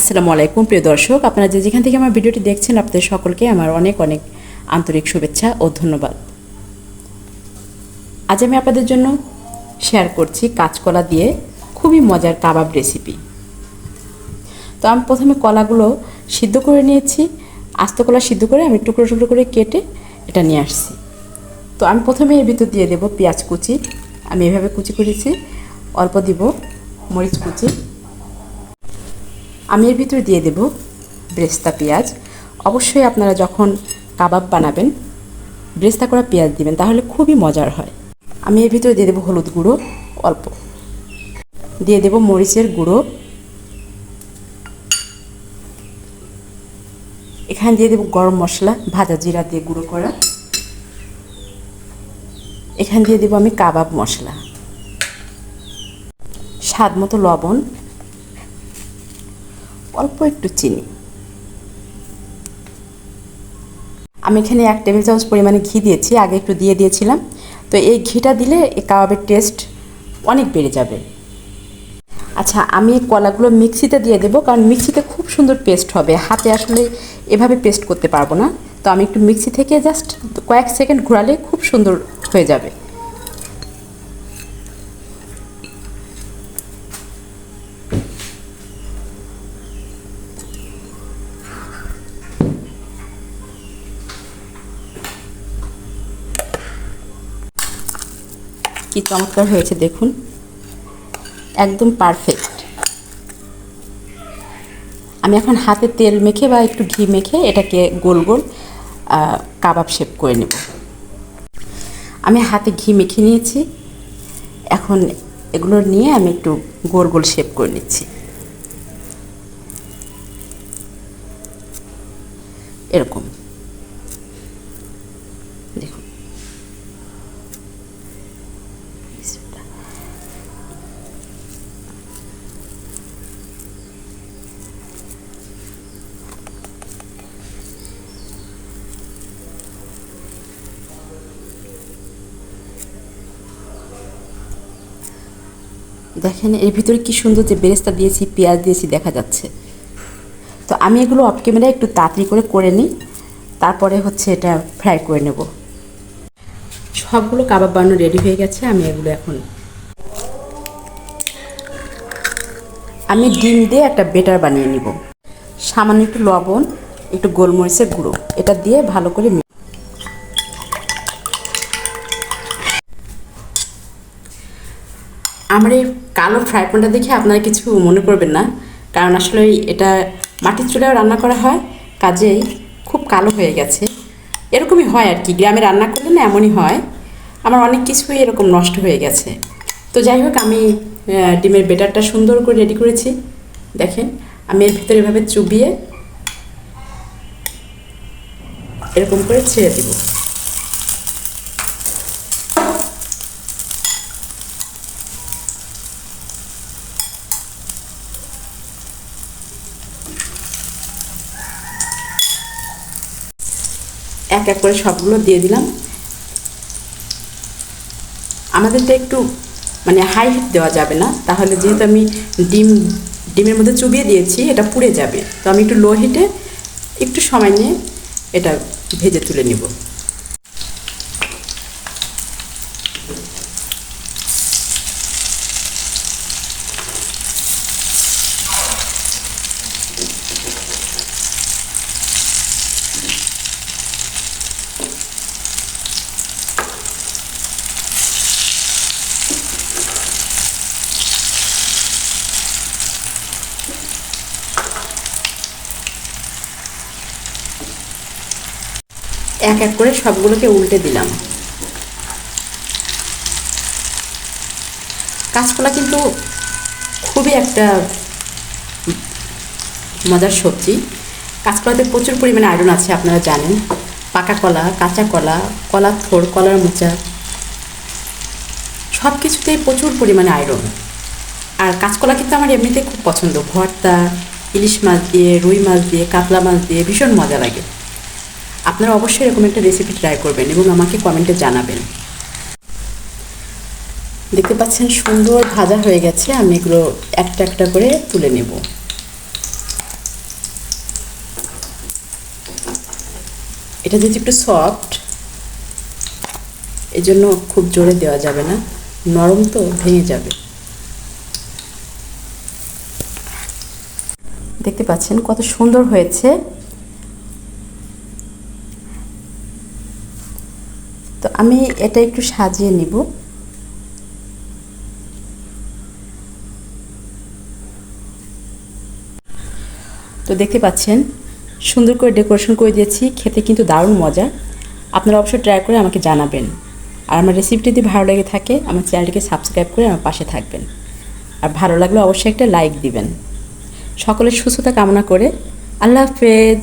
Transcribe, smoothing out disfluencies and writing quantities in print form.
আসসালামু আলাইকুম প্রিয় দর্শক, আপনারা যেখান থেকে আমার ভিডিওটি দেখছেন আপনাদের সকলকে আমার অনেক অনেক আন্তরিক শুভেচ্ছা ও ধন্যবাদ। আজ আমি আপনাদের জন্য শেয়ার করছি কাঁচকলা দিয়ে খুবই মজার কাবাব রেসিপি। তো আমি প্রথমে কলাগুলো সিদ্ধ করে নিয়েছি। আস্ত কলা সিদ্ধ করে আমি টুকরো টুকরো করে কেটে এটা নিয়ে আসছি। তো আমি প্রথমে এর ভিতর দিয়ে দেব পেঁয়াজ কুচি। আমি এভাবে কুচি করেছি। অল্প দিব মরিচ কুচি। আমি এর ভিতরে দিয়ে দেব ব্রেস্তা পেঁয়াজ। অবশ্যই আপনারা যখন কাবাব বানাবেন ব্রেস্তা করা পেঁয়াজ দিবেন, তাহলে খুবই মজার হয়। আমি এর ভিতরে দিয়ে দেব হলুদ গুঁড়ো অল্প, দিয়ে দেব মরিচের গুঁড়ো, এখানে দিয়ে দেব গরম মশলা ভাজা জিরা দিয়ে গুঁড়ো করা, এখানে দিয়ে দেব আমি কাবাব মশলা, স্বাদ মতো লবণ, অল্প একটু চিনি। আমি এখানে 1 টেবিল চামচ পরিমাণে ঘি দিয়েছি, আগে একটু দিয়ে দিয়েছিলাম। তো এই ঘিটা দিলে এই কাবাবের টেস্ট অনেক বেড়ে যাবে। আচ্ছা, আমি কলাগুলো মিক্সিতে দিয়ে দেবো, কারণ মিক্সিতে খুব সুন্দর পেস্ট হবে, হাতে আসলে এভাবে পেস্ট করতে পারবো না। তো আমি একটু মিক্সি থেকে জাস্ট কয়েক সেকেন্ড ঘোরালে খুব সুন্দর হয়ে যাবে। কি চমৎকার হয়েছে দেখুন, একদম পারফেক্ট। আমি এখন হাতে তেল মেখে বা একটু ঘি মেখে এটাকে গোল গোল কাবাব শেপ করে নেব। আমি হাতে ঘি মেখে নিয়েছি, এখন এগুলো নিয়ে আমি একটু গোল গোল শেপ করে নিচ্ছি। এরকম দেখুন। দেখেন এর ভিতরে কি সুন্দর যে বেরেস্তা দিয়েছি, পেঁয়াজ দিয়েছি দেখা যাচ্ছে। তো আমি এগুলো অফ ক্যামেরায় একটু তাড়াতাড়ি করে নিই, তারপরে হচ্ছে এটা ফ্রাই করে নেব। সবগুলো কাবাব বানানো রেডি হয়ে গেছে। আমি এগুলো এখন ডিম দিয়ে একটা বেটার বানিয়ে নিব। সামান্য একটু লবণ, একটু গোলমরিচের গুঁড়ো, এটা দিয়ে ভালো করে আমার এই কালো ফ্রাই প্যানটা দেখে আপনারা কিছু মনে করবেন না, কারণ আসলে এটা মাটির চুলায় রান্না করা হয়, কাজেই খুব কালো হয়ে গেছে। এরকমই হয় আর কি, গ্রামে রান্না করলে না এমনই হয়। আমার অনেক কিছুই এরকম নষ্ট হয়ে গেছে। তো যাই হোক, আমি ডিমের বেটারটা সুন্দর করে রেডি করেছি। দেখেন আমি এর ভিতরে এভাবে চুবিয়ে এরকম করে ছেড়ে দিব। এক এক করে সবগুলো দিয়ে দিলাম। আমাদেরটা একটু মানে হাই হিট দেওয়া যাবে না, তাহলে যেহেতু আমি ডিমের মধ্যে চুবিয়ে দিয়েছি এটা পুড়ে যাবে। তো আমি একটু লো হিটে একটু সময় নিয়ে এটা ভেজে তুলে নিব। এক এক করে সবগুলোকে উল্টে দিলাম। কাঁচকলা কিন্তু খুবই একটা মজার সবজি। কাঁচকলাতে প্রচুর পরিমাণে আয়রন আছে, আপনারা জানেন। পাকা কলা, কাঁচা কলা, কলার থোড়, কলার মোচা, সব কিছুতেই প্রচুর পরিমাণে আয়রন। আর কাঁচকলা কিন্তু আমার এমনিতে খুব পছন্দ। ভর্তা, ইলিশ মাছ দিয়ে, রুই মাছ দিয়ে, কাতলা মাছ দিয়ে ভীষণ মজা লাগে। আপনারা অবশ্যই এরকম একটা রেসিপি ট্রাই করবেন এবং আমাকে কমেন্টে জানাবেন। দেখতে পাচ্ছেন সুন্দর ভাজা হয়ে গেছে। আমি এগুলো একটা একটা করে তুলে নেব। এটা যেহেতু একটু সফট, এই জন্য খুব জোরে দেওয়া যাবে না, নরম তো ভেঙে যাবে। দেখতে পাচ্ছেন কত সুন্দর হয়েছে। তো আমি এটা একটু সাজিয়ে নিব। তো দেখতে পাচ্ছেন সুন্দর করে ডেকোরেশন করে দিয়েছি, খেতে কিন্তু দারুণ মজা। আপনারা অবশ্যই ট্রাই করে আমাকে জানাবেন। আর আমার রেসিপিটি যদি ভালো লেগে থাকে আমার চ্যানেলটিকে সাবস্ক্রাইব করে আমার পাশে থাকবেন। আর ভালো লাগলে অবশ্যই একটা লাইক দিবেন। সকলের সুস্থতা কামনা করে আল্লাহ হাফেজ।